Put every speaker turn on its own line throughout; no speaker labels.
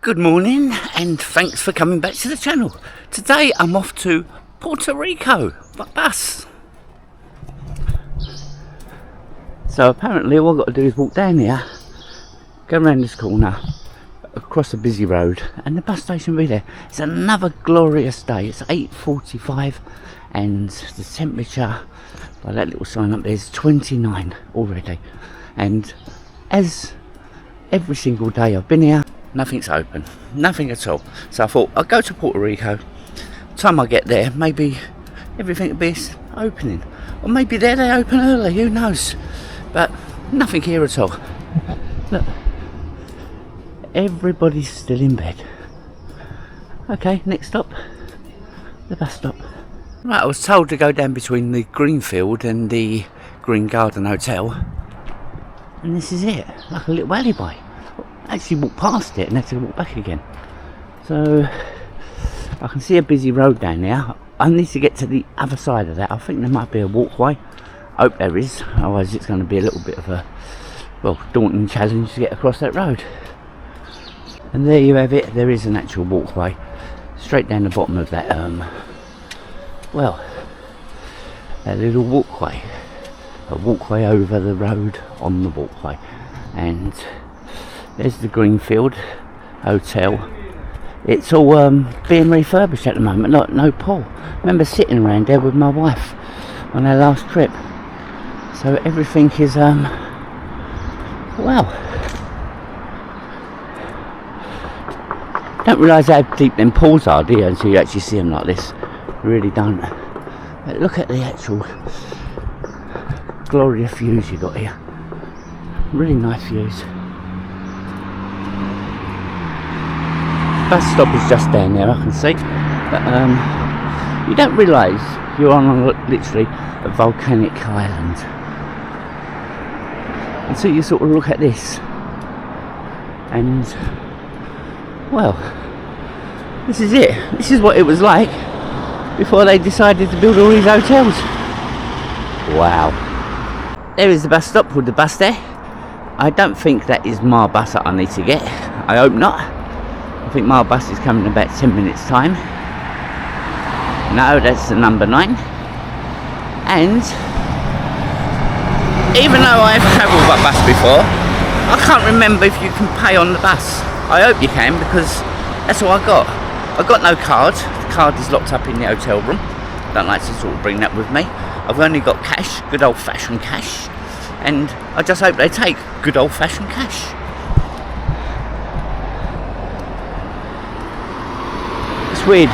Good morning and thanks for coming back to the channel. Today I'm off to Puerto Rico by bus. So apparently all I've got to do is walk down here, go around this corner, across a busy road and the bus station will be there. It's another glorious day. It's 8:45 and the temperature by that little sign up there is 29 already. And as every single day I've been here, nothing's open, nothing at all. So I thought I'll go to Puerto Rico. Time I get there, maybe everything will be opening, or maybe there they open early. Who knows? But nothing here at all. Look, everybody's still in bed. Okay, next stop, the bus stop. Right, I was told to go down between the Greenfield and the Green Garden Hotel, and this is it, like a little alleyway. Actually walked past it and had to walk back again. So I can see a busy road down there. I need to get to the other side of that. I think there might be a walkway. I hope there is, otherwise it's going to be a little bit of a, well, daunting challenge to get across that road. And there you have it. There is an actual walkway straight down the bottom of that well, that little walkway. A walkway over the road on the walkway. And there's the Greenfield Hotel. It's all being refurbished at the moment. Look, no pool. I remember sitting around there with my wife on our last trip. So everything is well, don't realise how deep them pools are, do you, until you actually see them like this. You really don't. But look at the actual glorious views you got here. Really nice views. Bus stop is just down there, I can see. But you don't realise you're on literally a volcanic island until you sort of look at this. And well, this is it. This is what it was like before they decided to build all these hotels. Wow. There is the bus stop with the bus there. I don't think that is my bus that I need to get. I hope not. I think my bus is coming in about 10 minutes time. No, that's the number 9. And even though I've travelled by bus before, I can't remember if you can pay on the bus. I hope you can, because that's all I got. I got no card. The card is locked up in the hotel room. Don't like to sort of bring that with me. I've only got cash, good old fashioned cash. And I just hope they take good old fashioned cash. It's weird.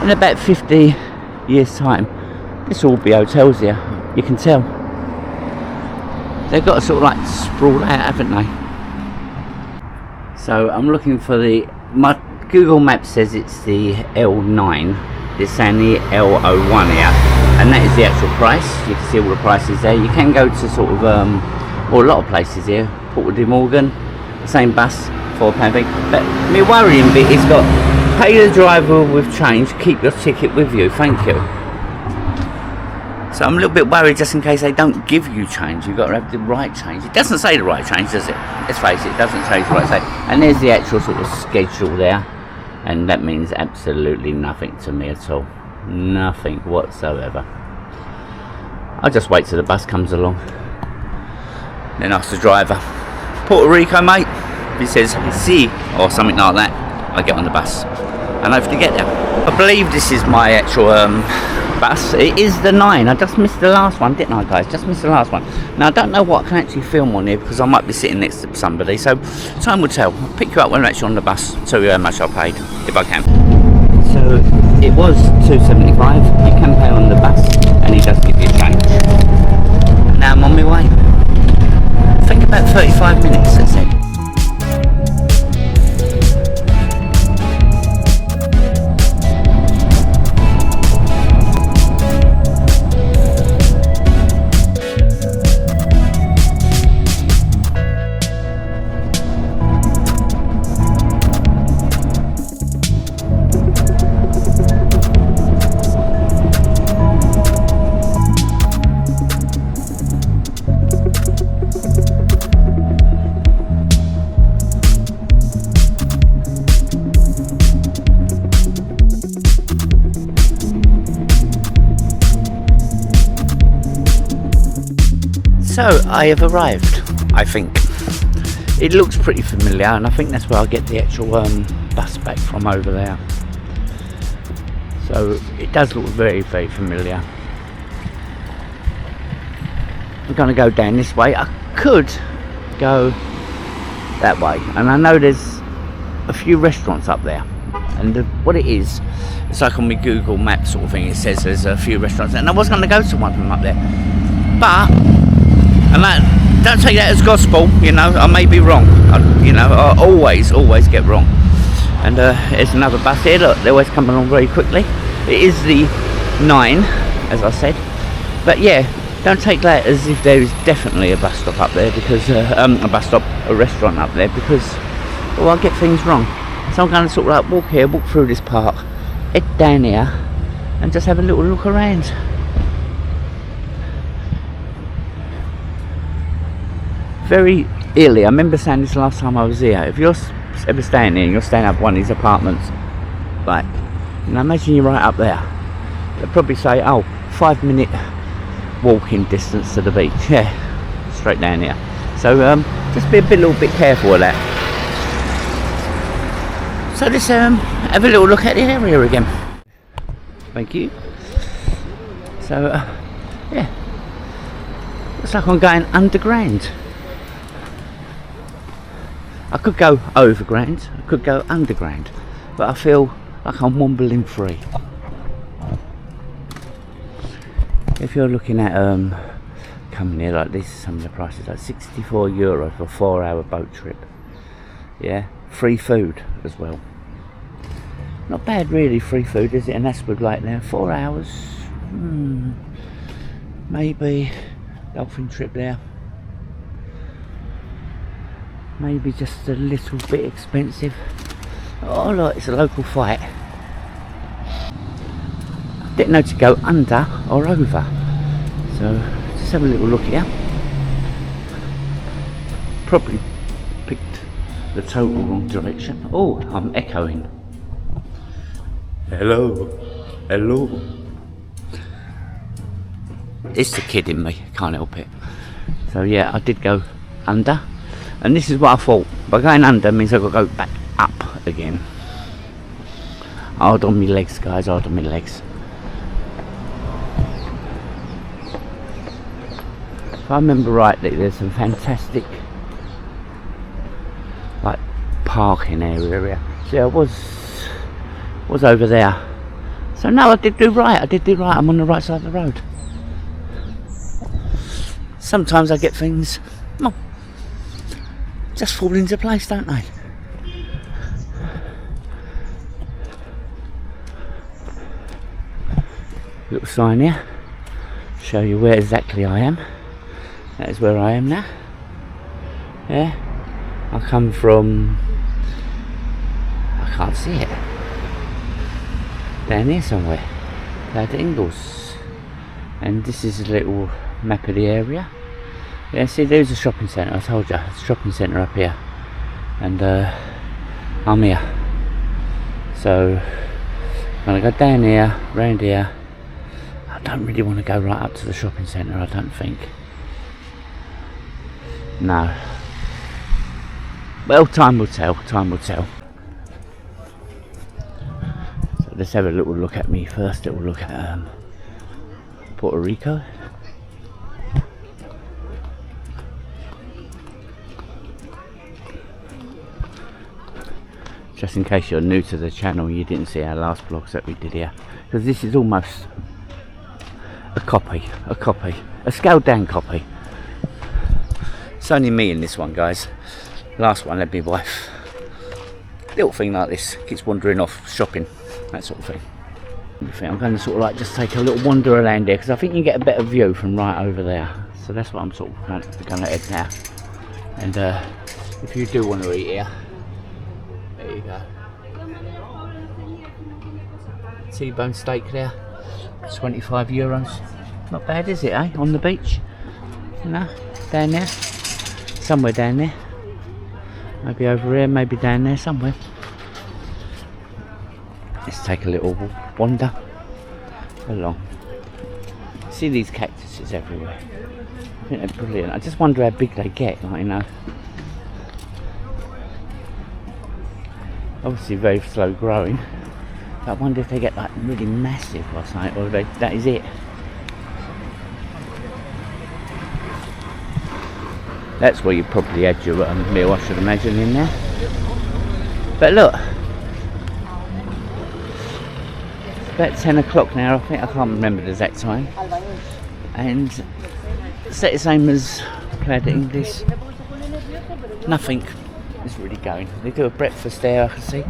In about 50 years time, this will all be hotels here. You can tell. They've got to sort of like sprawl out, haven't they? So I'm looking for my Google Maps says it's the L9. It's saying the L01 here, and that is the actual price. You can see all the prices there. You can go to sort of or a lot of places here. Puerto de Morgan, same bus, £4 thing. But my worrying bit is got pay the driver with change, keep your ticket with you, thank you. So I'm a little bit worried just in case they don't give you change. You've got to have the right change. It doesn't say the right change, does it? Let's face it, it doesn't say the right change. And there's the actual sort of schedule there. And that means absolutely nothing to me at all. Nothing whatsoever. I'll just wait till the bus comes along. Then ask the driver, Puerto Rico, mate? If he says, si, or something like that, I get on the bus. And hopefully get there. I believe this is my actual bus. It is the 9. I just missed the last one, didn't I, guys? Just missed the last one. Now I don't know what I can actually film on here because I might be sitting next to somebody, so time will tell. I'll pick you up when I'm actually on the bus, tell you how much I paid, if I can. So it was $2.75. You can pay on the bus and he does give you change. Now I'm on my way. I think about 35 minutes, that's it. So I have arrived, I think. It looks pretty familiar, and I think that's where I get the actual bus back from over there. So it does look very, very familiar. I'm going to go down this way. I could go that way, and I know there's a few restaurants up there, and what it is, it's like on my Google Maps sort of thing, it says there's a few restaurants, and I was going to go to one of them up there, but, and don't take that as gospel, you know, I may be wrong, I always get wrong. And there's another bus here, look, they're always coming along very quickly. It is the 9, as I said, but yeah, don't take that as if there is definitely a bus stop up there, because a restaurant up there, because I'll get things wrong. So I'm going to sort of like walk here, walk through this park, head down here, and just have a little look around. Very eerily, I remember saying this last time I was here, if you're ever staying here and you're staying up one of these apartments, like, imagine you're right up there, they'll probably say, oh, 5-minute walking distance to the beach. Yeah, straight down here. So just be a little bit careful of that. So let's have a little look at the area again. Thank you. So yeah, looks like I'm going underground. I could go overground, I could go underground, but I feel like I'm wobbling free. If you're looking at coming here like this, some of the prices like €64 for a 4-hour boat trip. Yeah, free food as well. Not bad really, free food, is it? And that's with like there 4 hours. Maybe dolphin trip there. Maybe just a little bit expensive. Oh look, it's a local fight. Didn't know to go under or over. So just have a little look here. Probably picked the total wrong direction. Oh, I'm echoing. Hello, hello. It's the kid in me, can't help it. So yeah, I did go under, and this is what I thought. By going under means I've got to go back up again. Hard on my legs, guys, hard on my legs. If I remember rightly, there's some fantastic like parking area. See, I was over there. So no, I did do right. I'm on the right side of the road. Sometimes I get things just fall into place, don't they? Little sign here, show you where exactly I am. That is where I am now. Yeah, I come from, I can't see it, down here somewhere, Playa De Ingles. And this is a little map of the area. Yeah, see, there's a shopping centre, I told you, it's a shopping centre up here. And I'm here. So I'm gonna go down here, round here. I don't really want to go right up to the shopping centre, I don't think. No. Well, time will tell, time will tell. So let's have a little look at me first, little look at Puerto Rico. Just in case you're new to the channel, you didn't see our last vlogs that we did here, because this is almost a copy, a scaled down copy. It's only me in this one, guys. Last one had my wife. Little thing like this, keeps wandering off shopping, that sort of thing. I'm going to sort of like just take a little wander around here, because I think you get a better view from right over there. So that's what I'm sort of going to head now. And if you do want to eat here, there you go. T-bone steak there, €25. Not bad, is it, eh? On the beach, you know, down there, somewhere down there. Maybe over here, maybe down there somewhere. Let's take a little wander along. See these cactuses everywhere. think they're brilliant. I just wonder how big they get, like, you know. Obviously very slow growing. But I wonder if they get like really massive or something, or that is it. That's where you probably had your meal, I should imagine, in there. But look, it's about 10 o'clock now, I think. I can't remember the exact time. And it's the same as Playa De English. Nothing is really going. They do a breakfast there, I can see.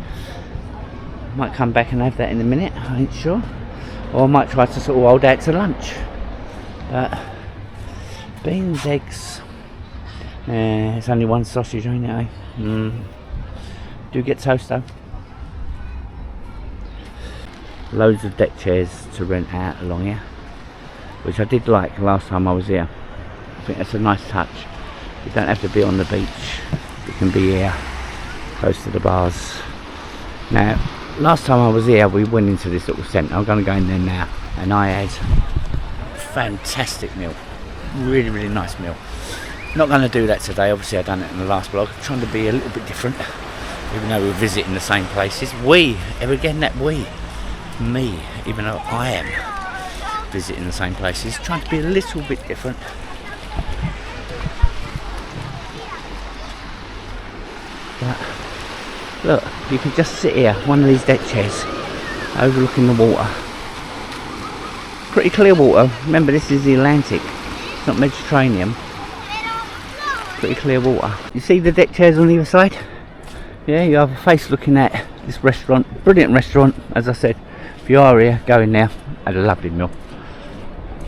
Might come back and have that in a minute, I ain't sure. Or I might try to sort of hold out to lunch. But beans, eggs. It's only one sausage, ain't it? Do get toast though. Loads of deck chairs to rent out along here, which I did like last time I was here. I think that's a nice touch. You don't have to be on the beach. You can be here, close to the bars. Now, last time I was here, we went into this little centre. I'm going to go in there now, and I had a fantastic meal. Really, really nice meal. Not going to do that today. Obviously, I've done it in the last vlog. I'm trying to be a little bit different, even though we're visiting the same places. Again, that me, even though I am visiting the same places, trying to be a little bit different. But look, you can just sit here, one of these deck chairs, overlooking the water. Pretty clear water. Remember, this is the Atlantic, it's not Mediterranean. Pretty clear water. You see the deck chairs on either side? Yeah, you have a face looking at this restaurant. Brilliant restaurant, as I said. If you are here, go in there. Had a lovely meal.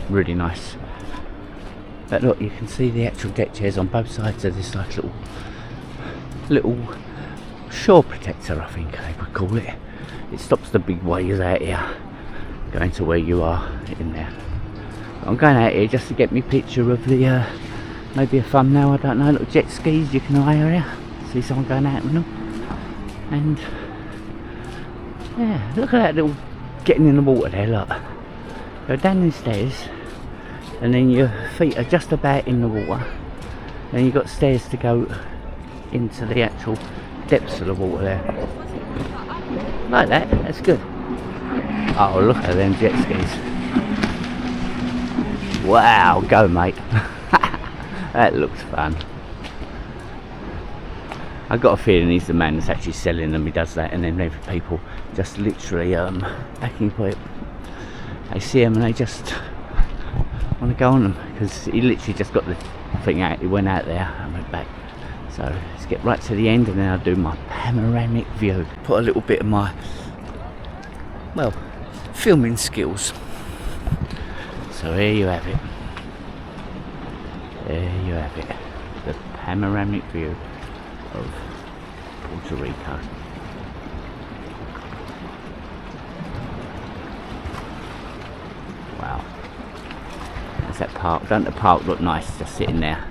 Really nice. But look, you can see the actual deck chairs on both sides of this like little shore protector, I think they would call it. It stops the big waves out here going to where you are in there. I'm going out here just to get me picture of the maybe a thumbnail, I don't know. Little jet skis you can hire here. See someone going out with them. And yeah, look at that little getting in the water there, look. Go down these stairs and then your feet are just about in the water. Then you've got stairs to go into the actual depths of the water there. Like that, that's good. Oh, look at them jet skis. Wow, go mate. That looks fun. I got a feeling he's the man that's actually selling them. He does that, and then people just literally backing for it. They see him and they just want to go on them because he literally just got the thing out. He went out there and went back. So let's get right to the end, and then I'll do my panoramic view. Put a little bit of my, well, filming skills. So here you have it. There you have it, the panoramic view of Puerto Rico. Wow. There's that park. Don't the park look nice just sitting there?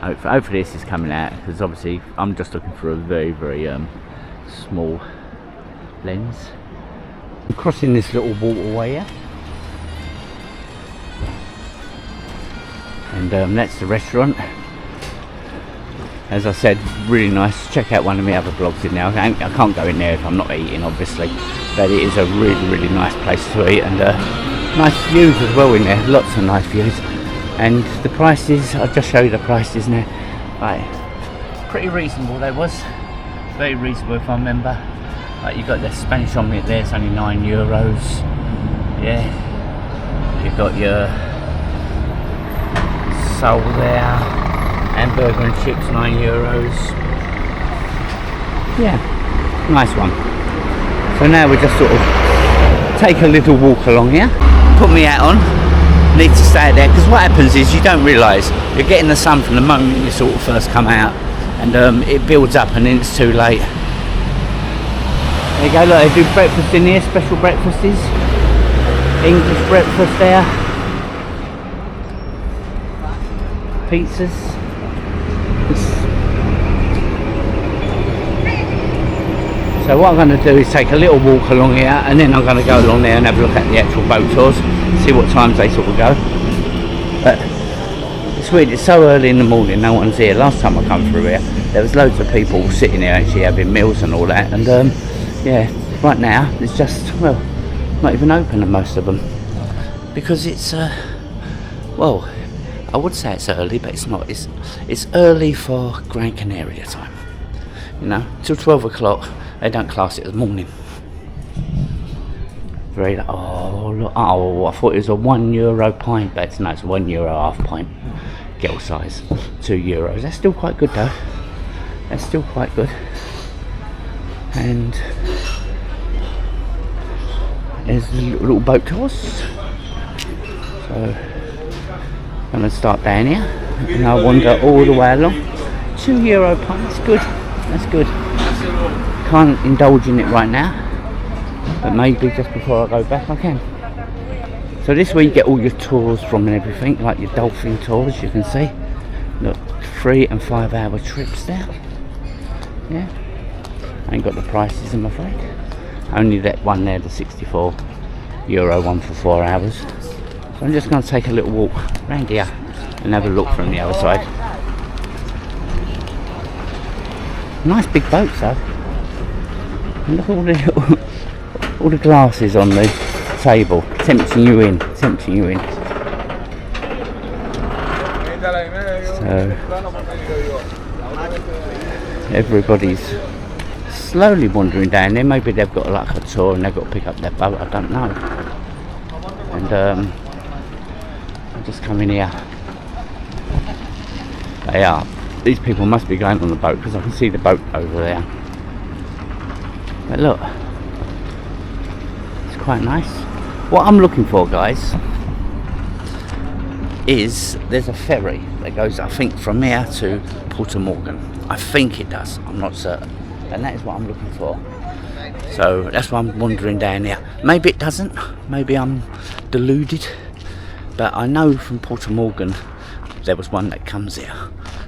Hopefully this is coming out, because obviously I'm just looking for a very, very small lens. I'm crossing this little waterway here. And that's the restaurant. As I said, really nice. Check out one of my other vlogs in there. I can't go in there if I'm not eating, obviously, but it is a really, really nice place to eat, and nice views as well in there. Lots of nice views. And the prices, I'll just show you the prices now. Right, pretty reasonable they was. Very reasonable if I remember. Like, you got the Spanish omelette there, it's only €9. Yeah. You've got your sole there, hamburger and chips, €9. Yeah, nice one. So now we just sort of take a little walk along here. Put my hat on, need to stay there, because what happens is you don't realise you're getting the sun from the moment you sort of first come out, and it builds up and then it's too late. There you go, look, they do breakfast in here, special breakfasts, English breakfast there. Pizzas. So what I'm going to do is take a little walk along here, and then I'm going to go along there and have a look at the actual boat tours, see what times they sort of go. But It's weird, it's so early in the morning, no one's here. Last time I come through here, there was loads of people sitting here actually having meals and all that, and yeah, right now it's just, well, not even open at most of them, because it's well, I would say it's early, but it's not. It's early for Gran Canaria time, you know, till 12 o'clock. They don't class it as morning. Very, oh look, oh, I thought it was a €1 pint, but no, it's €1 half pint, girl size, €2. That's still quite good though. That's still quite good. And there's little boat tours. So I'm going to start down here, and I'll wander all the way along. €2 pint. That's good. That's good. Can't indulge in it right now, but maybe just before I go back I can. So this is where you get all your tours from and everything, like your dolphin tours. You can see, look, 3 and 5 hour trips there. Yeah, I ain't got the prices, I'm afraid. Only that one there, the €64 one for 4 hours. So I'm just going to take a little walk around here and have a look from the other side. Nice big boats though. And look at all the glasses on the table, tempting you in, tempting you in. So everybody's slowly wandering down there. Maybe they've got like a tour and they've got to pick up their boat, I don't know. And I'm just coming here. They are. These people must be going on the boat, because I can see the boat over there. But look, it's quite nice. What I'm looking for, guys, is there's a ferry that goes, I think, from here to Puerto Morgan. I think it does, I'm not certain. And that is what I'm looking for. So that's why I'm wandering down here. Maybe it doesn't, maybe I'm deluded, but I know from Puerto Morgan there was one that comes here.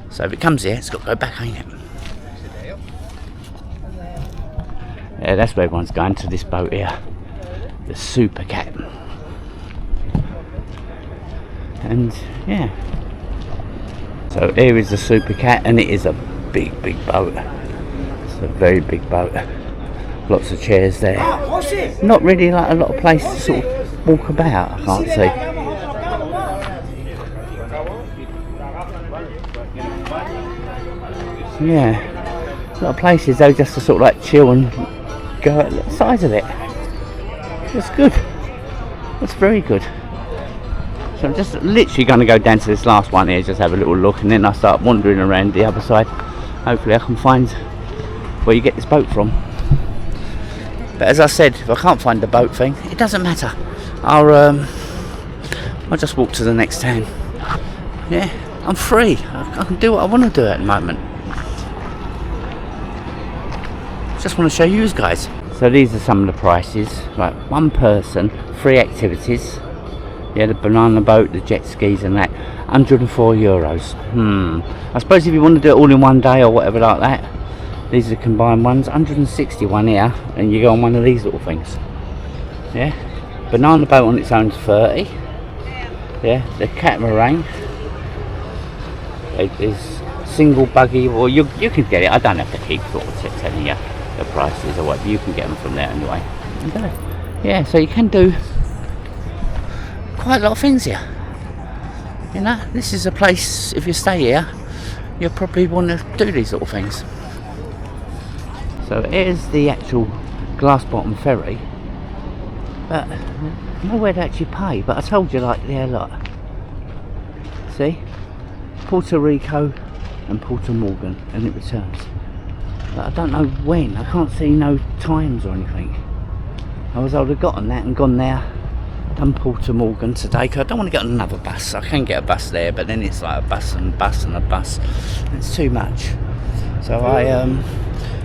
So if it comes here, it's got to go back, ain't it? Yeah, that's where everyone's going, to this boat here, the Super Cat. And yeah, so here is the Super Cat, and it is a big boat. It's a very big boat. Lots of chairs there. Not really like a lot of place to sort of walk about, I can't see. Yeah, a lot of places though, just to sort of like chill and go at the size of it. It's good. It's very good. So I'm just literally going to go down to this last one here, just have a little look, and then I start wandering around the other side. Hopefully I can find where you get this boat from. But as I said, if I can't find the boat thing, it doesn't matter. I'll just walk to the next town. Yeah, I'm free. I can do what I want to do at the moment. Just want to show you guys. So these are some of the prices. Like one person, 3 activities. Yeah, the banana boat, the jet skis and that, €104. I suppose if you want to do it all in one day or whatever like that, these are the combined ones. 161 here, and you go on one of these little things. Yeah, banana boat on its own is 30. Yeah, the catamaran is single buggy, or you can get it. I don't have to keep sort of telling you the prices or whatever. You can get them from there anyway. And, yeah, so you can do quite a lot of things here. You know, this is a place, if you stay here, you'll probably want to do these sort of things. So here's the actual glass bottom ferry, but nowhere to actually pay. But I told you, like, there, look, see, Puerto Rico and Puerto Morgan, and it returns. But I don't know when. I can't see no times or anything. I would have gotten that and gone there, done Puerto Morgan today, because I don't want to get on another bus. I can get a bus there, but then it's like a bus and a bus and a bus. It's too much. So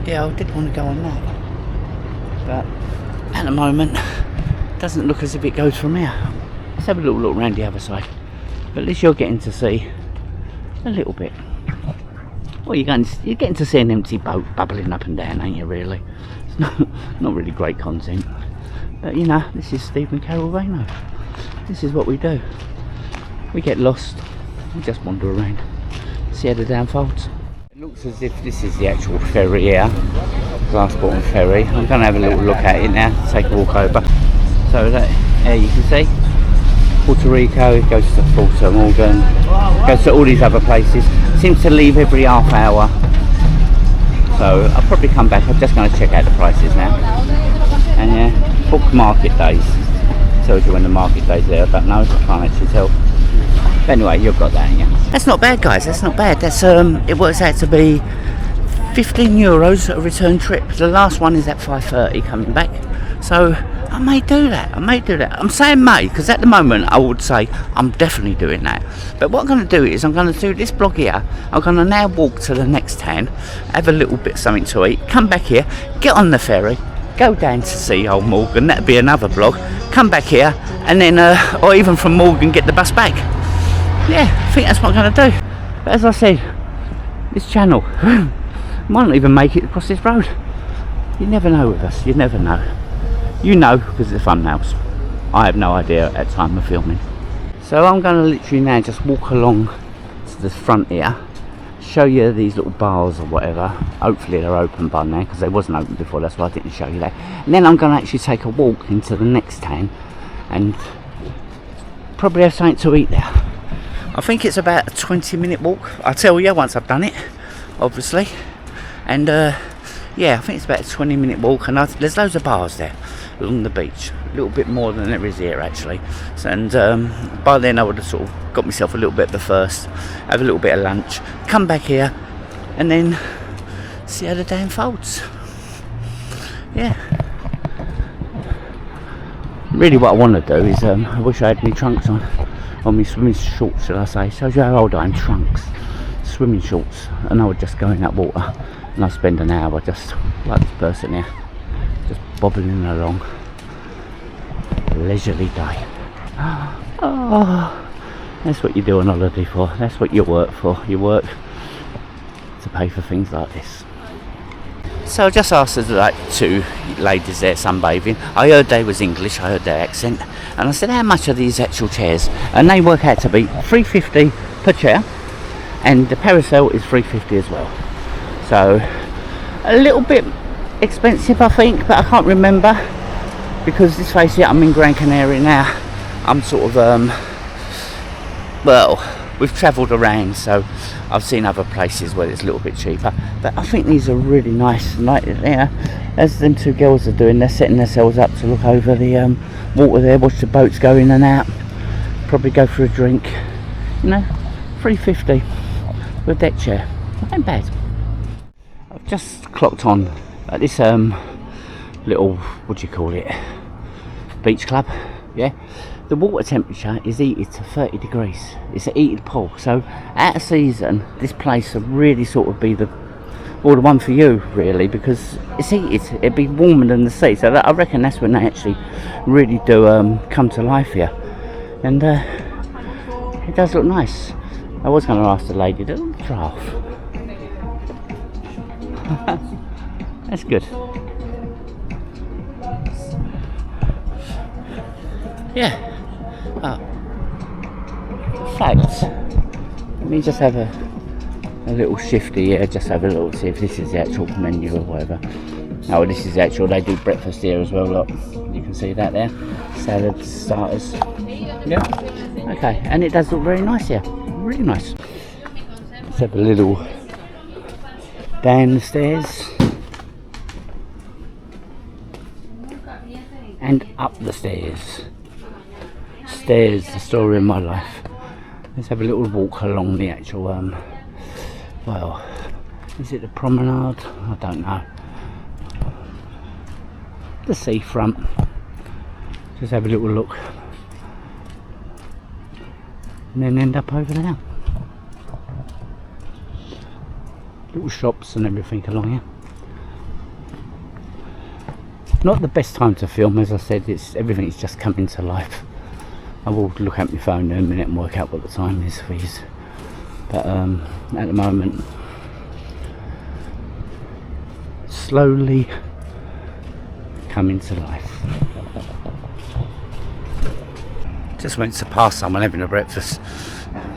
yeah, I did want to go on that, but at the moment it doesn't look as if it goes from here. Let's have a little look around the other side. But at least you're getting to see a little bit. Well, you're getting to see an empty boat bubbling up and down, ain't you, really? It's not really great content. But you know, this is Stephen Carroll Reno. This is what we do. We get lost We'll just wander around, see how the dam folds. It looks as if this is the actual ferry here, glass bottom ferry. I'm going to have a little look at it now, take a walk over. So that, there you can see, Puerto Rico, it goes to Puerto Morgan, goes to all these other places. Seems to leave every half hour. So I'll probably come back. I'm just going to check out the prices now. And yeah, book market days. Tells you when the market days there. I don't know, I can't actually tell. But anyway, you've got that, yeah. That's not bad, guys. That's not bad. That's it works out to be €15 a return trip. The last one is at 5:30 coming back. So I may do that. I'm saying may, because at the moment I would say I'm definitely doing that. But what I'm going to do is I'm going to do this vlog here. I'm going to now walk to the next town, have a little bit of something to eat, come back here, get on the ferry, go down to see old Morgan. That'd be another vlog. Come back here, and then, or even from Morgan, get the bus back. Yeah, I think that's what I'm going to do. But as I said, this channel might not even make it across this road. You never know with us. You never know. You know, because of the thumbnails. I have no idea at time of filming. So I'm going to literally now just walk along to the front here, show you these little bars or whatever. Hopefully they're open by now, because they wasn't open before, that's why I didn't show you that. And then I'm going to actually take a walk into the next town and probably have something to eat there. I think it's about a 20-minute walk. I'll tell you once I've done it, obviously. And yeah, I think it's about a 20-minute walk, and there's loads of bars there along the beach, a little bit more than there is here actually. And by then I would have sort of got myself a little bit of the first, have a little bit of lunch, come back here, and then see how the day unfolds. Yeah. Really, what I want to do is I wish I had my trunks on, or my swimming shorts, shall I say. Shows you how old I am. Trunks, swimming shorts, and I would just go in that water, and I spend an hour just like this person here, just bobbling along. Leisurely day. Oh, that's what you do on holiday for. That's what you work for. You work to pay for things like this. So I just asked like two ladies there sunbathing. I heard they was English. I heard their accent, and I said, "How much are these actual chairs?" And they work out to be $3.50 per chair, and the parasol is $3.50 as well. So a little bit expensive, I think, but I can't remember, because let's face it, I'm in Gran Canaria now. I'm sort of well, we've travelled around, so I've seen other places where it's a little bit cheaper. But I think these are really nice. Like there, as them two girls are doing, they're setting themselves up to look over the water there, watch the boats go in and out, probably go for a drink. You know, $3.50 for a deck chair. Not that bad. I've just clocked on at this little, what do you call it, beach club. Yeah, the water temperature is heated to 30 degrees. It's a heated pool, so out of season this place would really sort of be the one for you, really, because it's heated. It'd be warmer than the sea, so I reckon that's when they actually really do come to life here. And it does look nice. I was going to ask the lady, the draft. That's good. Yeah. Thanks. Let me just have a little shifty here, just have a little, see if this is the actual menu or whatever. Oh, this is the actual, they do breakfast here as well, look. You can see that there. Salads, starters. Yeah. Okay, and it does look very nice here. Really nice. Let's have a little down the stairs. And up the stairs. Stairs, the story of my life. Let's have a little walk along the actual, well, is it the promenade? I don't know. The seafront. Just have a little look. And then end up over there. Little shops and everything along here. Not the best time to film, as I said, everything's just coming to life. I will look at my phone in a minute and work out what the time is for you. But at the moment, slowly coming to life. Just went to pass someone having a breakfast.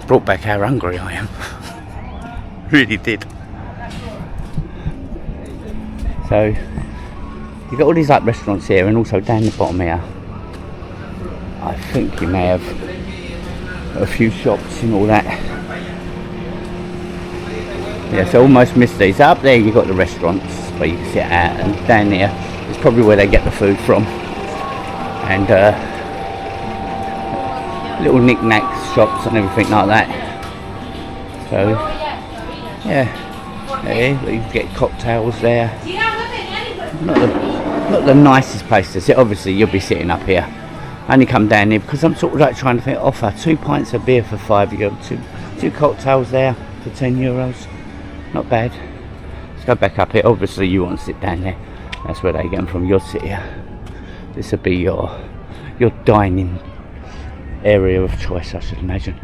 brought back how hungry I am. Really did. So you've got all these like restaurants here, and also down the bottom here I think you may have a few shops and all that. Yeah, so almost missed these. Up there you've got the restaurants where you can sit at, and down there is probably where they get the food from, and little knick-knacks shops and everything like that. So yeah, you can get cocktails there. Not the nicest place to sit. Obviously you'll be sitting up here. I only come down here because I'm sort of like trying to think, offer 2 pints of beer for €5, two cocktails there for €10. Not bad. Let's go back up here. Obviously you want to sit down there, that's where they get them from. You'll sit here. This will be your dining area of choice, I should imagine.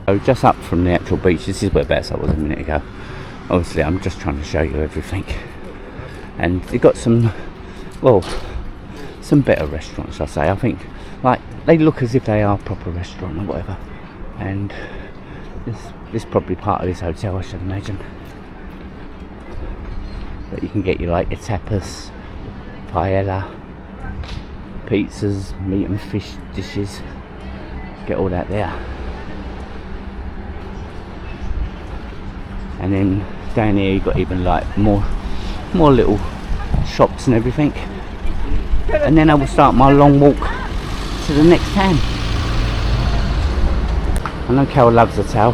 So just up from the actual beach, this is whereabouts I was a minute ago. Obviously I'm just trying to show you everything, and you've got some better restaurants, I say. I think like they look as if they are a proper restaurant or whatever, and this probably part of this hotel, I should imagine. But you can get your like your tapas, paella, pizzas, meat and fish dishes, get all that there. And then down here you've got even like more little shops and everything. And then I will start my long walk to the next town. I know Carol loves the towel.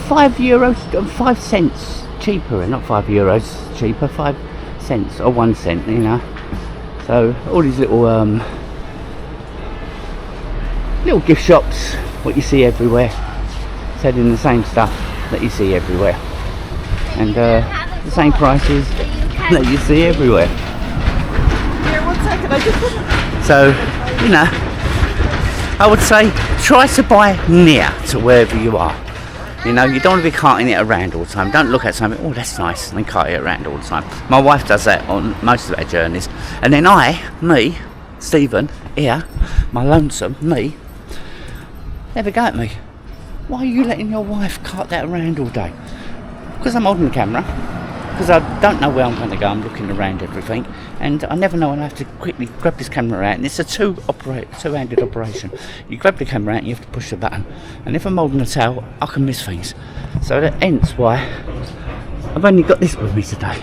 €5 and 5 cents cheaper, not €5 cheaper, 5 cents or 1 cent, you know. So all these little gift shops, what you see everywhere, selling the same stuff that you see everywhere, and the same prices that you see everywhere.
Here, 1 second, I just
So, you know, I would say try to buy near to wherever you are. You know, you don't want to be carting it around all the time. Don't look at something, oh that's nice, and then cart it around all the time. My wife does that on most of our journeys. And then me, Stephen, here, my lonesome, me, never go at me. Why are you letting your wife cart that around all day? Because I'm holding the camera, because I don't know where I'm going to go. I'm looking around everything, and I never know when I have to quickly grab this camera out, and it's a two-handed operation. You grab the camera out and you have to push the button, and if I'm holding the towel I can miss things. So hence why I've only got this with me today.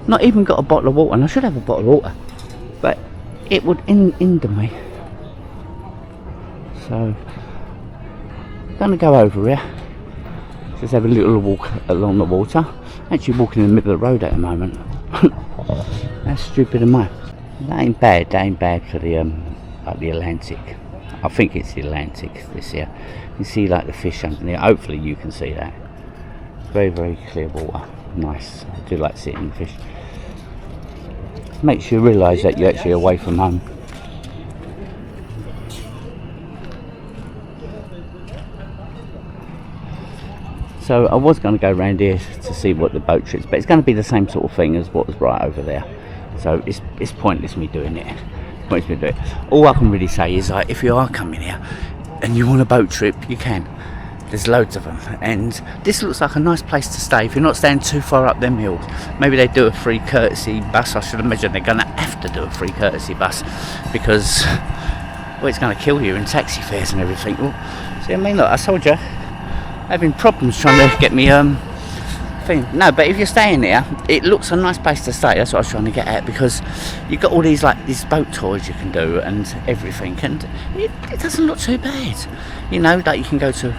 Not even got a bottle of water, and I should have a bottle of water, but it would hinder me. So I'm going to go over here, just have a little walk along the water. Actually walking in the middle of the road at the moment. That's stupid of mine. That ain't bad for the like the Atlantic. I think it's the Atlantic this here. You can see like the fish underneath. Hopefully you can see that. Very, very clear water. Nice. I do like seeing the fish. Makes you realise that you're actually away from home. So I was going to go around here to see what the boat trips, but it's going to be the same sort of thing as what was right over there. So it's pointless me doing it. All I can really say is like, if you are coming here and you want a boat trip, you can. There's loads of them, and this looks like a nice place to stay if you're not staying too far up them hills. Maybe they do a free courtesy bus. I should imagine they're going to have to do a free courtesy bus, because well, it's going to kill you in taxi fares and everything. Well, see, I mean, look, I told you, having problems trying to get me thing. No, but if you're staying there, it looks a nice place to stay. That's what I was trying to get at, because you've got all these boat tours you can do and everything, and it doesn't look too bad. You know, like you can go to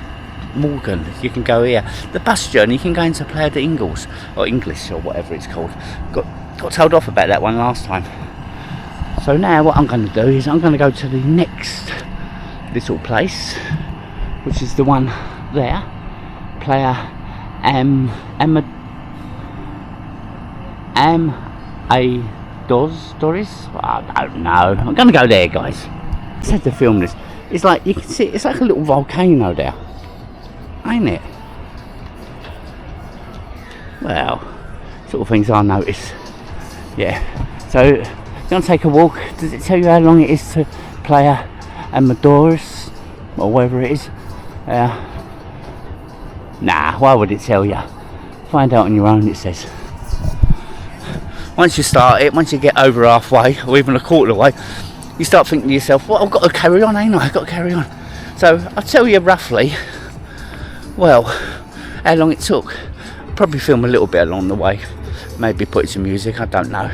Morgan, you can go here. The bus journey, you can go into Playa De Ingles or English or whatever it's called. Got told off about that one last time. So now what I'm going to do is I'm going to go to the next little place, which is the one there, Playa De Amadores. I don't know. I'm going to go there, guys. I just had to film this. It's like, you can see, it's like a little volcano there, ain't it? Well, sort of things I notice. Yeah. So, going to take a walk. Does it tell you how long it is to Playa Amadores, or wherever it is. Nah, why would it tell you? Find out on your own, it says. Once you start it, once you get over halfway, or even a quarter of the way, you start thinking to yourself, well, I've got to carry on, ain't I? I've got to carry on. So, I'll tell you roughly, well, how long it took. Probably film a little bit along the way. Maybe put some music, I don't know.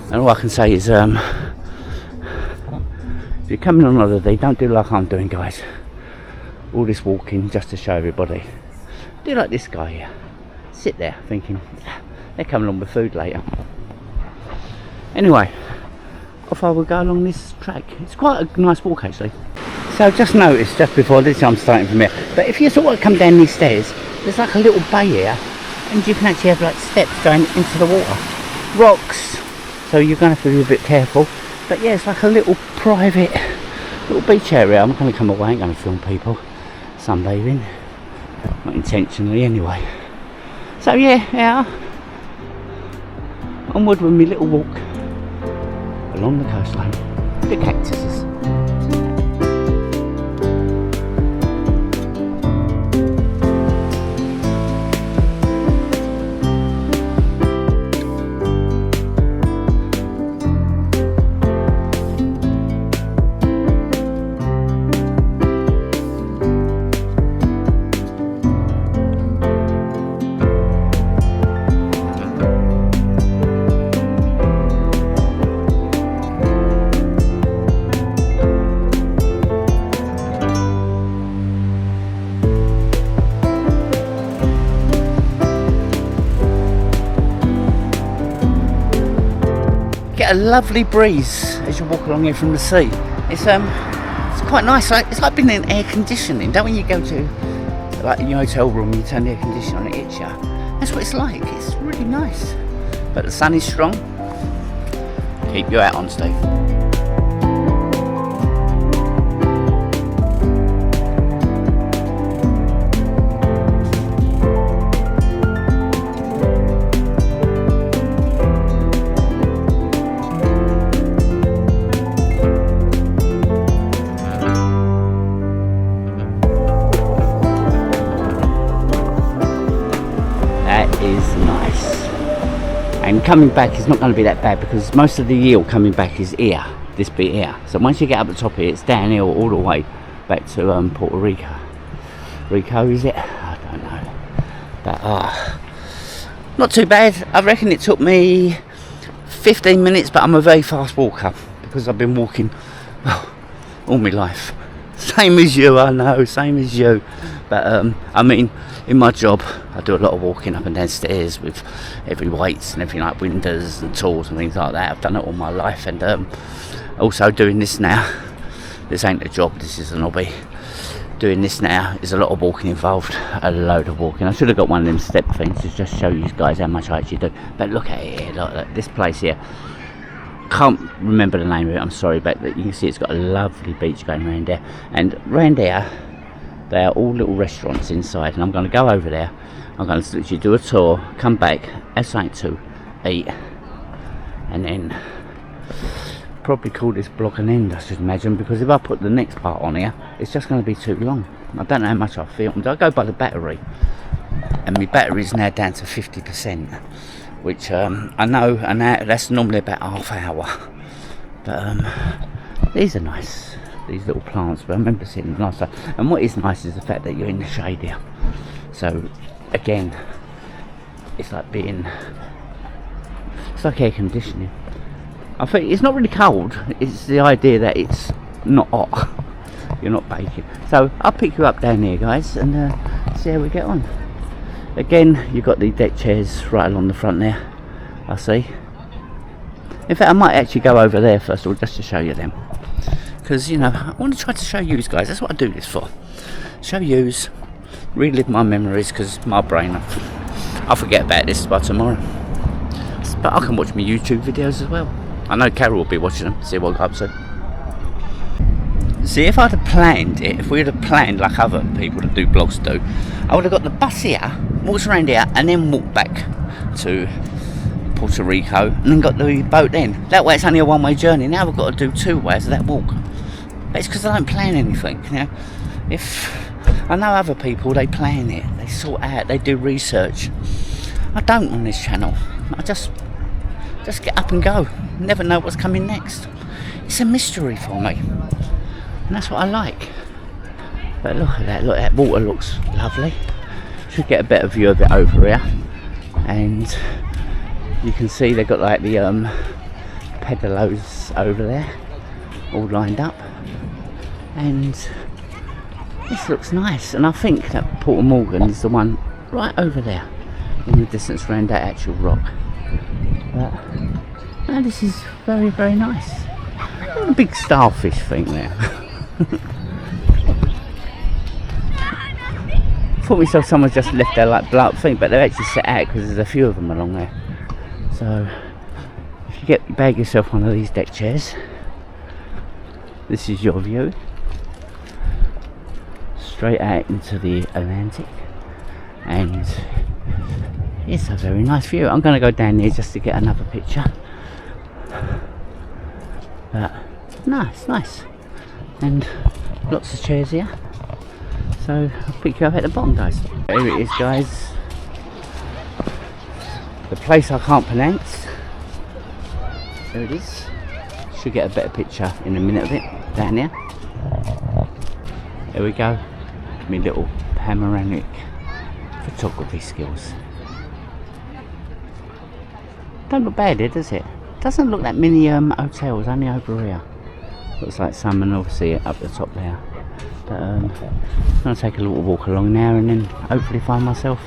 And all I can say is, if you're coming on holiday, don't do like I'm doing, guys. All this walking just to show everybody. Do like this guy here. Sit there thinking, they're coming on with food later. Anyway, off I will go along this track. It's quite a nice walk actually. So just noticed just before this, I'm starting from here, but if you sort of come down these stairs, there's like a little bay here, and you can actually have like steps going into the water. Rocks, so you're going to have to be a bit careful. But yeah, it's like a little private little beach area. I'm going to come away, I ain't going to film people sunbathing. Not intentionally anyway. So yeah, onward with my little walk along the coastline. The cactuses. A lovely breeze as you walk along here from the sea. It's quite nice. It's like being in air conditioning. Don't when you go to like in your hotel room, you turn the air conditioner on, it hits you. That's what it's like. It's really nice. But the sun is strong. Keep your hat on, Steve. And coming back is not going to be that bad because most of the yield coming back is here, this bit here. So once you get up the top here, it's downhill all the way back to Puerto Rico. Rico, is it? I don't know. But not too bad. I reckon it took me 15 minutes, but I'm a very fast walker because I've been walking all my life. Same as you, I know, same as you. But I mean, in my job, I do a lot of walking up and down stairs with heavy weights and everything like windows and tools and things like that. I've done it all my life, and also doing this now. This ain't a job, this is an hobby. Doing this now is a lot of walking involved, a load of walking. I should have got one of them step things to just show you guys how much I actually do. But look at it here, look, this place here. Can't remember the name of it, I'm sorry, but you can see it's got a lovely beach going around there. And around there, they are all little restaurants inside, and I'm going to go over there. I'm going to literally do a tour, come back, have something to eat, and then probably call this vlog an end, I should imagine, because if I put the next part on here, it's just going to be too long. I don't know how much I filmed. I go by the battery, and my battery is now down to 50%, which I know, and that's normally about half hour. But these are nice. These little plants, but I remember seeing them last time. And what is nice is the fact that you're in the shade here. So again, it's like it's like air conditioning. I think it's not really cold, it's the idea that it's not hot. You're not baking. So I'll pick you up down here, guys, and see how we get on. Again, you've got the deck chairs right along the front there, I see. In fact, I might actually go over there first of all, just to show you them. Because, you know, I want to try to show you guys, that's what I do this for. Show yous, relive my memories, because my brain, I'll forget about this by tomorrow. But I can watch my YouTube videos as well. I know Carol will be watching them, see what I got up to. See, if I'd have planned it, if we'd have planned like other people that do blogs do, I would have got the bus here, walked around here, and then walked back to Puerto Rico, and then got the boat then. That way it's only a one-way journey. Now we've got to do 2 ways of that walk. But it's because I don't plan anything, you know. If I know other people, they plan it, they sort out, they do research. I don't on this channel. I just get up and go. Never know what's coming next. It's a mystery for me, and that's what I like. But look at that, look, that water looks lovely. Should get a better view of it over here. And you can see they've got like the pedalos over there, all lined up. And this looks nice. And I think that Porto Morgan is the one right over there in the distance around that actual rock. But no, this is very, very nice. A big starfish thing there. Thought myself someone's just left their like blow up thing, but they're actually set out because there's a few of them along there. So if you bag yourself one of these deck chairs, this is your view straight out into the Atlantic, and it's a very nice view. I'm going to go down there just to get another picture. But no, it's nice, and lots of chairs here. So I'll pick you up at the bottom, guys. Here it is, guys. The place I can't pronounce. There it is. Should get a better picture in a minute of it down there. There we go. My little panoramic photography skills. Don't look bad here, does it? Doesn't look that many hotels, only over here. Looks like some, and obviously up the top there. But I'm going to take a little walk along now and then hopefully find myself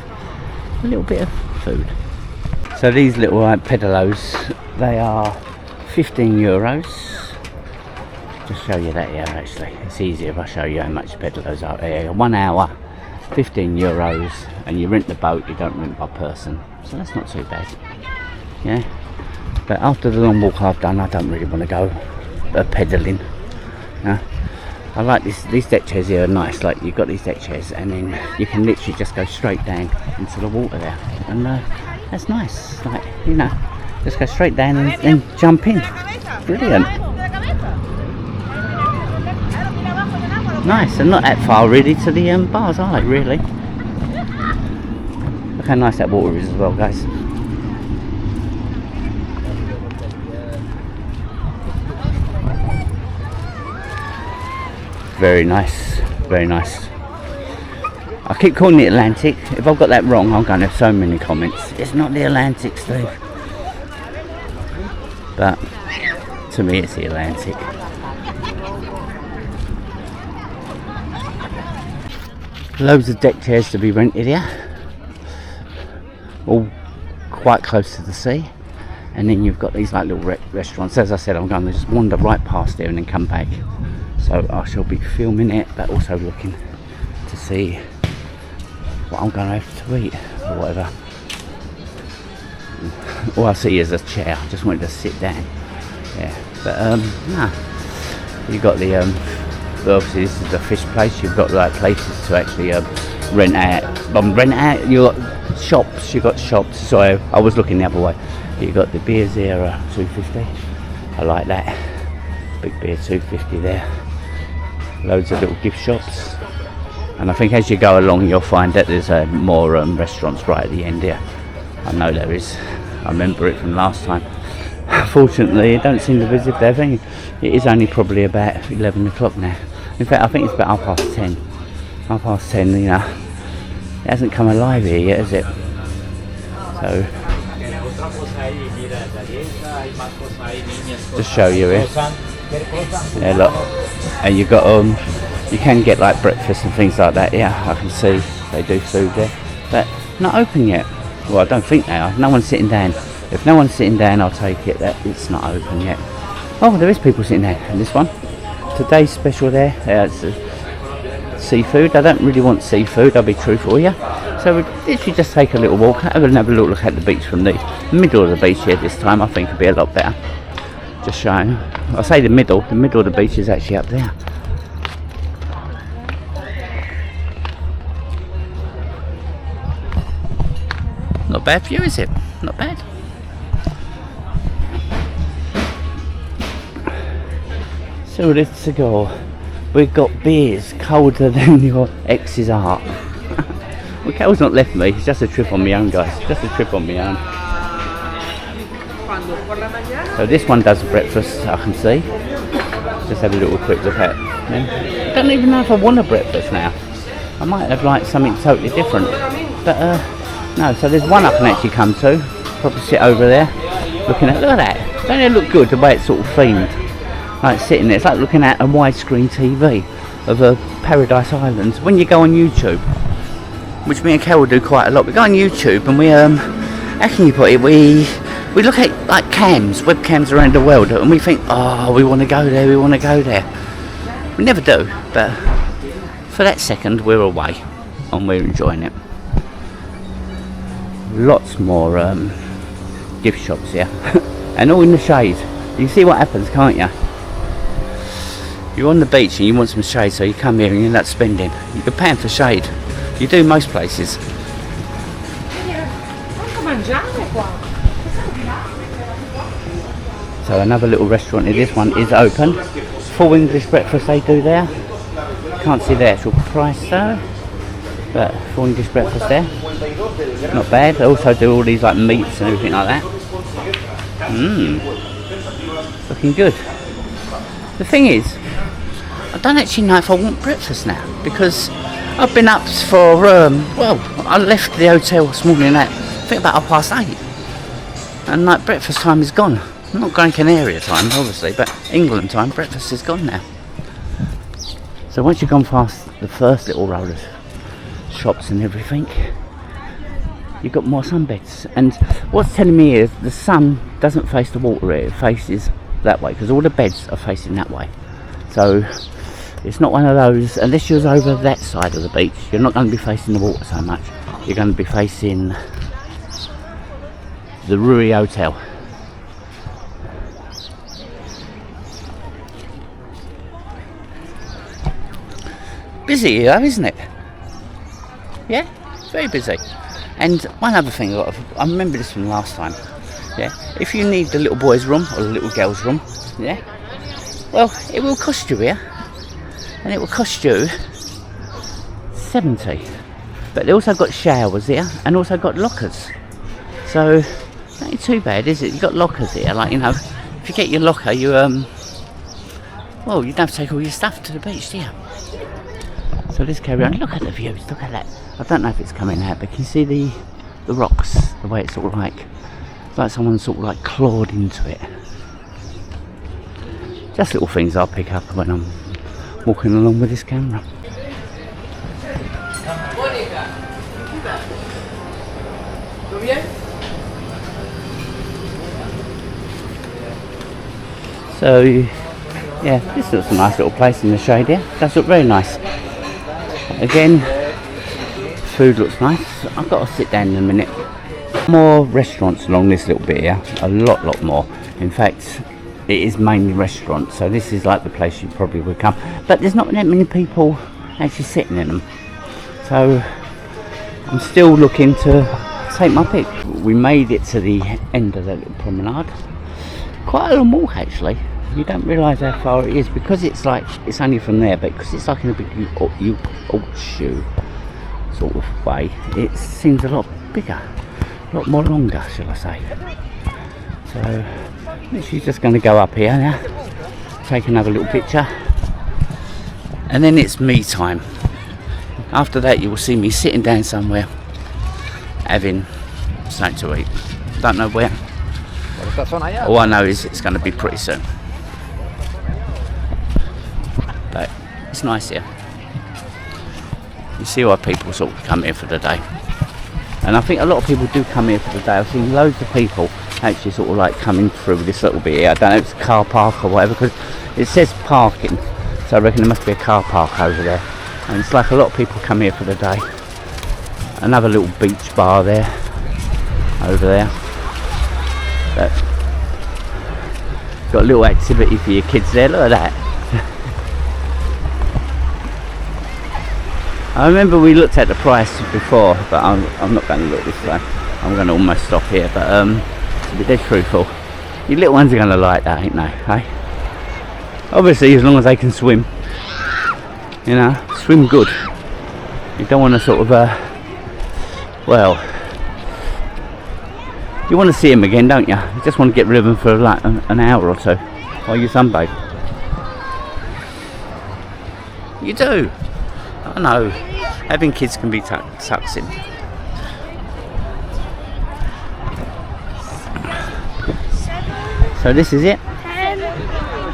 a little bit of food. So these little pedalos, they are 15 euros. Just show you that here actually. It's easier if I show you how much pedalos are here. 1 hour, 15 euros, and you rent the boat, you don't rent by person. So that's not too bad. Yeah. But after the long walk I've done, I don't really want to go pedaling. No? I like these deck chairs here are nice. Like you've got these deck chairs, and then you can literally just go straight down into the water there, and that's nice. Like, you know, just go straight down and then jump in. Brilliant. Nice, and not that far really to the bars, are they? Really. Look how nice that water is as well, guys. Very nice, very nice. I keep calling it Atlantic. If I've got that wrong, I'm going to have so many comments. It's not the Atlantic, Steve. But to me, it's the Atlantic. Loads of deck chairs to be rented here. All quite close to the sea. And then you've got these like little restaurants. As I said, I'm going to just wander right past there and then come back. So I shall be filming it, but also looking to see what I'm going to have to eat or whatever. All I see is a chair. I just wanted to sit down. Yeah, but nah. You've got the obviously this is a fish place. You've got like places to actually rent out. You've got shops. You've got shops. So I was looking the other way. You've got the beers here, $2.50. I like that. Big beer, $2.50 there. Loads of little gift shops, and I think as you go along you'll find that there's more restaurants right at the end here. I know there is. I remember it from last time. Fortunately, I don't seem to visit there. I think it is only probably about 11 o'clock now. In fact, I think it's about 10:30. 10:30, you know. It hasn't come alive here yet, has it? So just show you here. Yeah, look, and you got you can get like breakfast and things like that. Yeah, I can see they do food there, but not open yet. Well, I don't think they are. No one's sitting down. If no one's sitting down, I'll take it that it's not open yet. Oh, there is people sitting there. And this one, today's special there. It's seafood. I don't really want seafood. I'll be truthful with you. So we literally just take a little walk. Have a look at the beach from the middle of the beach here this time. I think it'll be a lot better. Just showing. I say the middle of the beach is actually up there. Not bad view, is it? Not bad. So let's go. We've got beers colder than your ex's heart. Well, Cal's not left me, it's just a trip on my own, guys. Just a trip on my own. So this one does breakfast, I can see. Just have a little quick look at it. I don't even know if I want a breakfast now. I might have like something totally different. But no, so there's one I can actually come to. Probably sit over there, looking at, look at that. Don't it look good the way it's sort of themed? Like sitting there, it's like looking at a widescreen TV of a Paradise Island. When you go on YouTube, which me and Kel will do quite a lot, we go on YouTube and we how can you put it, we look at like webcams around the world, and we think, oh, we want to go there, we want to go there. We never do, but for that second we're away and we're enjoying it. Lots more gift shops here and all in the shade. You can see what happens, can't you? You're on the beach and you want some shade, so you come here and you end up spending. You're paying for shade. You do most places. So another little restaurant here. This one is open. Full English breakfast they do there. Can't see the actual price though, but full English breakfast there. Not bad. They also do all these like meats and everything like that. Looking good. The thing is, I don't actually know if I want breakfast now, because I've been up for, well, I left the hotel this morning at, I think about 8:30, and like breakfast time is gone. I'm not Gran Canaria time, obviously, but England time, breakfast is gone now. So once you've gone past the first little row of shops and everything, you've got more sunbeds. And what's telling me is the sun doesn't face the water, it faces that way, because all the beds are facing that way. So it's not one of those, unless you're over that side of the beach, you're not going to be facing the water so much. You're going to be facing the Rui Hotel. Busy here, isn't it? Yeah, very busy. And one other thing, I remember this from last time. Yeah, if you need the little boy's room or the little girl's room, yeah, well, it will cost you here, and it will cost you 70. But they also got showers here and also got lockers. So it ain't too bad, is it? You got lockers here, like, you know, if you get your locker, you well, you don't have to take all your stuff to the beach, do you? So let's carry on. Look at the views, look at that. I don't know if it's coming out, but can you see the rocks, the way it's sort of like, it's like someone sort of like clawed into it. Just little things I'll pick up when I'm walking along with this camera. So yeah, this looks a nice little place in the shade here. Does look very nice. Again, food looks nice. I've got to sit down in a minute. More restaurants along this little bit here, a lot more. In fact, it is mainly restaurants, so this is like the place you probably would come, but there's not that many people actually sitting in them, so I'm still looking to take my pick. We made it to the end of that little promenade. Quite a long walk actually. You don't realise how far it is, because it's like, it's only from there, but because it's like in a big horseshoe sort of way, it seems a lot bigger, a lot more longer, shall I say. So she's just going to go up here now, take another little picture, and then it's me time. After that you will see me sitting down somewhere having something to eat. Don't know where. All I know is it's going to be pretty soon. But it's nice here. You see why people sort of come here for the day. And I think a lot of people do come here for the day. I've seen loads of people actually sort of like coming through this little bit here. I don't know if it's a car park or whatever, because it says parking. So I reckon there must be a car park over there. And it's like a lot of people come here for the day. Another little beach bar there, over there. But got a little activity for your kids there, look at that. I remember we looked at the price before, but I'm not going to look this time. I'm going to almost stop here, but to be dead truthful, your little ones are going to like that, ain't they? Hey? Obviously, as long as they can swim. You know, swim good. You don't want to sort of, well, you want to see him again, don't you? You just want to get rid of him for like an hour or two while you sunbathe. You do. I know. Having kids can be taxing. So this is it.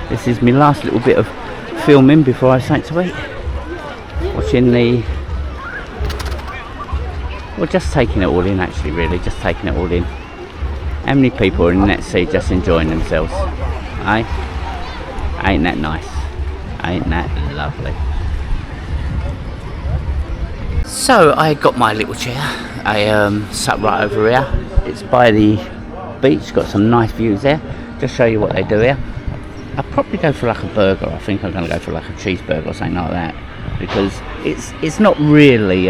This is my last little bit of filming before I start to eat. Watching the... well, just taking it all in actually, really. Just taking it all in. How many people are in that sea just enjoying themselves? Eh? Ain't that nice? Ain't that lovely? So I got my little chair. I sat right over here. It's by the beach. Got some nice views there. Just show you what they do here. I'll probably go for like a burger. I think I'm going to go for like a cheeseburger or something like that, because it's not really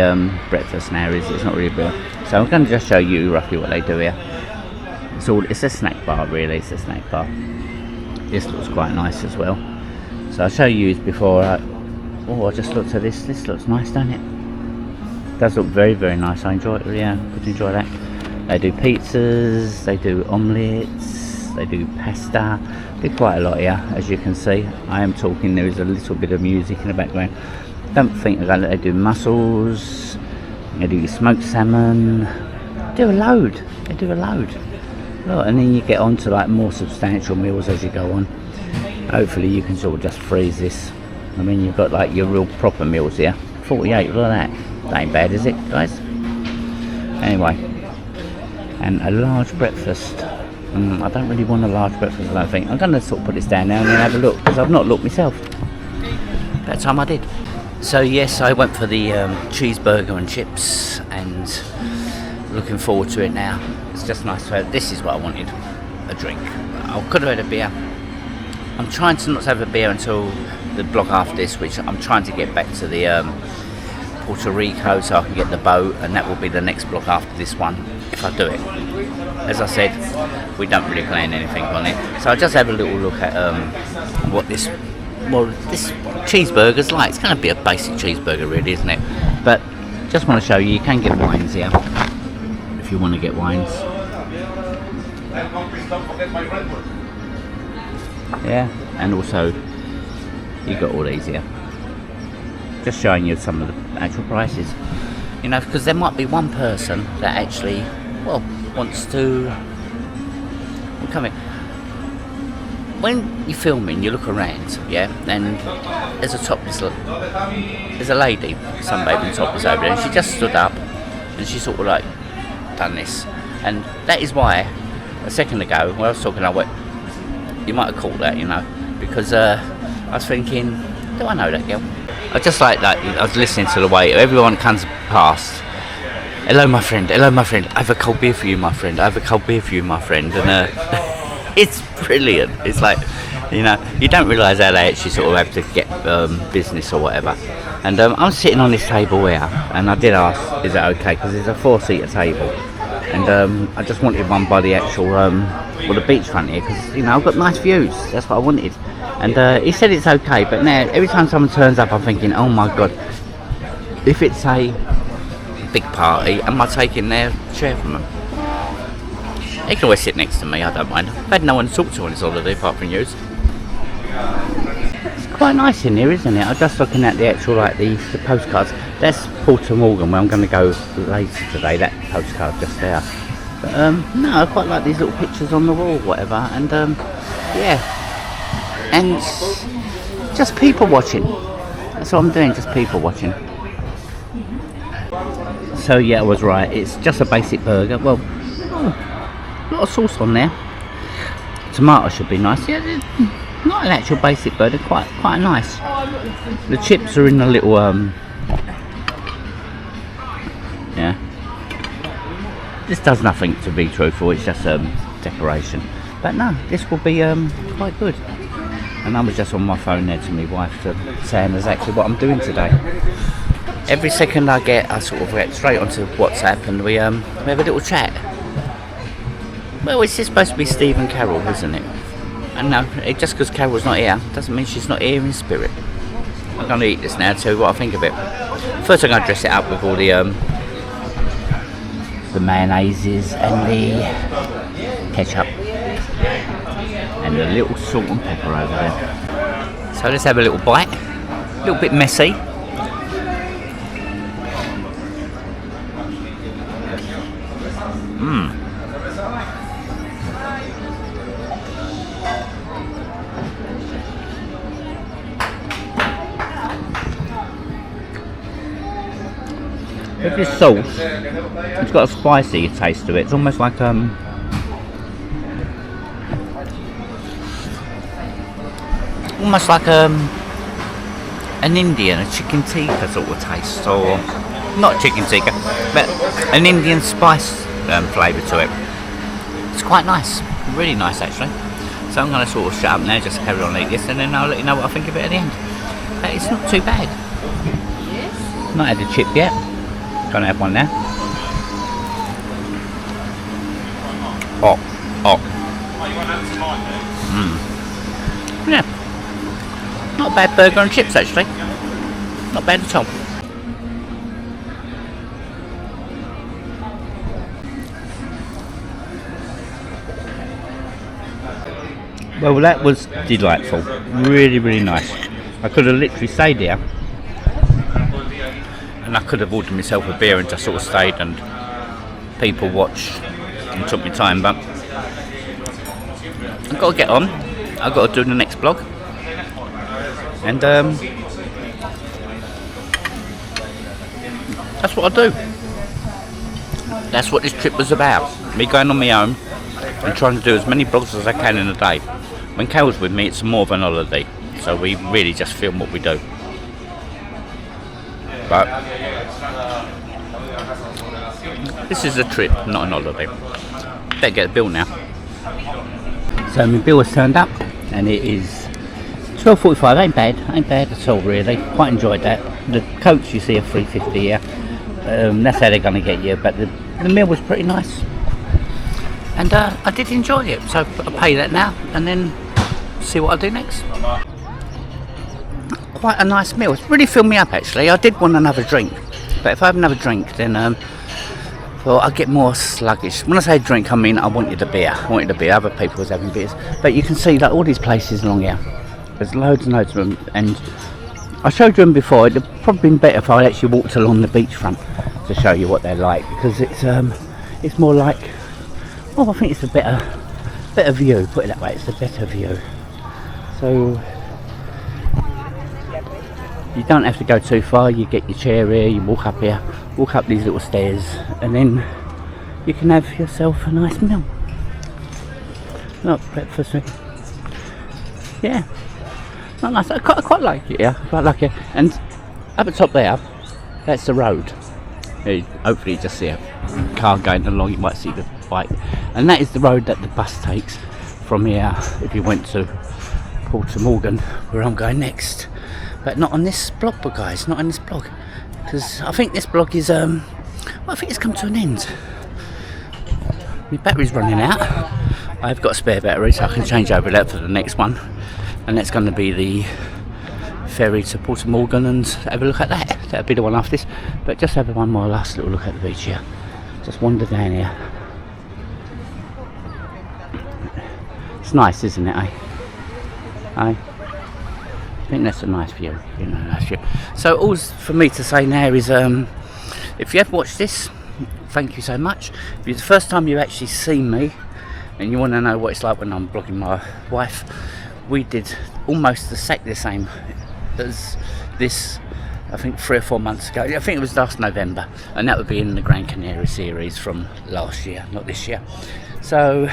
breakfast now, is it? It's not really breakfast. So I'm going to just show you roughly what they do here. It's a snack bar, really. It's a snack bar. This looks quite nice as well. So I'll show you before I just looked at this. This looks nice, doesn't it? It does look very, very nice. I enjoy it. Yeah, I could enjoy that. They do pizzas. They do omelettes. They do pasta. They do quite a lot here, as you can see. I am talking. There is a little bit of music in the background. Don't think about it. They do mussels. They do smoked salmon. They do a load. They do a load. Look, and then you get on to like more substantial meals as you go on. Hopefully you can sort of just freeze this. I mean, you've got like your real proper meals here. 48, look at that. That ain't bad, is it, guys? Anyway, and a large breakfast. I don't really want a large breakfast, I don't think. I'm going to sort of put this down now and then have a look, because I've not looked myself. That time I did. So yes, I went for the cheeseburger and chips, and looking forward to it now. It's just nice to have. This is what I wanted, a drink. I could have had a beer. I'm trying to not have a beer until the vlog after this, which I'm trying to get back to the Puerto Rico so I can get the boat, and that will be the next vlog after this one, if I do it. As I said, we don't really plan anything on it, so I'll just have a little look at what this cheeseburger's like. It's going to be a basic cheeseburger, really, isn't it? But just want to show you can get wines here if you want to get wines. Yeah, and also you got all these here. Just showing you some of the actual prices, you know, because there might be one person that actually, well, wants to come in. When you're filming, you look around, yeah, and there's a topless, there's a lady, sunbathing topless over there, and she just stood up and she sort of like done this, and that is why a second ago when I was talking, I went, you might have caught that, you know, because I was thinking, do I know that girl? I just like that. I was listening to the way everyone comes past. Hello, my friend. Hello, my friend. I have a cold beer for you, my friend. I have a cold beer for you, my friend. And it's brilliant. It's like, you know, you don't realise how they actually sort of have to get business or whatever. And I'm sitting on this table here, and I did ask, is that okay? Because it's a 4-seater table. And I just wanted one by the actual, the beachfront here, because, you know, I've got nice views. That's what I wanted. And he said it's okay, but now every time someone turns up, I'm thinking, oh my god, if it's a big party, am I taking their chair from them? They can always sit next to me, I don't mind. I've had no one to talk to on this holiday apart from you. It's quite nice in here, isn't it? I'm just looking at the actual, like, the postcards. That's Puerto Morgan, where I'm going to go later today, that postcard just there. But, no, I quite like these little pictures on the wall, whatever, and, yeah. And just people watching. That's what I'm doing, just people watching. So yeah, I was right. It's just a basic burger. Well, a lot of sauce on there. Tomato should be nice. Yeah, not an actual basic burger. Quite nice. The chips are in a little yeah. This does nothing, to be truthful. It's just decoration. But no, this will be quite good. And I was just on my phone there to my wife saying exactly what I'm doing today. Every second I get, I sort of get straight onto WhatsApp, and we have a little chat. Well, it's just supposed to be Steve and Carol, isn't it? And no, just because Carol's not here doesn't mean she's not here in spirit. I'm going to eat this now, tell you what I think of it. First I'm going to dress it up with all the mayonnaises and the ketchup and the little salt and pepper over there. So let's have a little bite. A little bit messy. With this sauce, it's got a spicy taste to it. It's almost like an Indian, a chicken tikka sort of taste, or not chicken tikka, but an Indian spice flavour to it. It's quite nice, really nice actually. So I'm going to sort of shut up now, just carry on eat this, and then I'll let you know what I think of it at the end. But it's not too bad. Not had a chip yet. Gonna have one now. Oh. Yeah. Not a bad burger and chips actually. Not bad at all. Well, that was delightful. Really, really nice. I could have literally stayed there. And I could have ordered myself a beer and just sort of stayed and people watched and took my time, but I've got to get on. I've got to do the next vlog, and that's what I do. That's what this trip was about. Me going on my own and trying to do as many vlogs as I can in a day. When Carol's with me, it's more of an holiday, so we really just film what we do. But this is a trip, not an holiday. Better get the bill now. So my bill has turned up, and it is 12.45. Ain't bad at all really. Quite enjoyed that. The coats you see are $3.50 here. That's how they're going to get you. But the meal was pretty nice, and I did enjoy it. So I'll pay that now, and then see what I do next. Quite a nice meal. It's really filled me up actually. I did want another drink, but if I have another drink then well, I get more sluggish. When I say drink, I mean I wanted a beer. Other people was having beers, but you can see like all these places along here, there's loads and loads of them, and I showed you them before. It'd probably been better if I actually walked along the beachfront to show you what they're like, because it's more like, well, I think it's a better view, put it that way. It's a better view. So you don't have to go too far. You get your chair here, you walk up here, walk up these little stairs, and then you can have yourself a nice meal. Not breakfast. Yeah, not nice. I quite like it. Yeah, I quite like it. And up the top there, that's the road. Hopefully you just see a car going along. You might see the bike, and that is the road that the bus takes from here if you went to Puerto, where I'm going next. But not on this blog, guys, not on this blog, because I think this blog is well, I think it's come to an end. My battery's running out. I've got a spare battery, so I can change over that for the next one, and that's going to be the ferry to Puerto and have a look at that. That'll be the one after this, but just have one more last little look at the beach here. Just wander down here. It's nice, isn't it, eh? I think that's a nice view, nice view. So all for me to say now is, if you have watched this, thank you so much. If it's the first time you've actually seen me, and you want to know what it's like when I'm vlogging my wife, we did almost exactly the same as this, I think 3 or 4 months ago. I think it was last November, and that would be in the Gran Canaria series from last year, not this year. So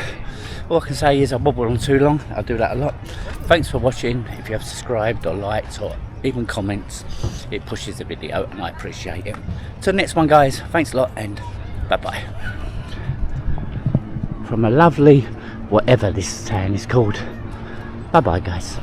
all I can say is I wobble on too long. I do that a lot. Thanks for watching. If you have subscribed or liked or even comments, it pushes the video and I appreciate it. Till the next one, guys, thanks a lot, and bye bye. From a lovely whatever this town is called. Bye bye, guys.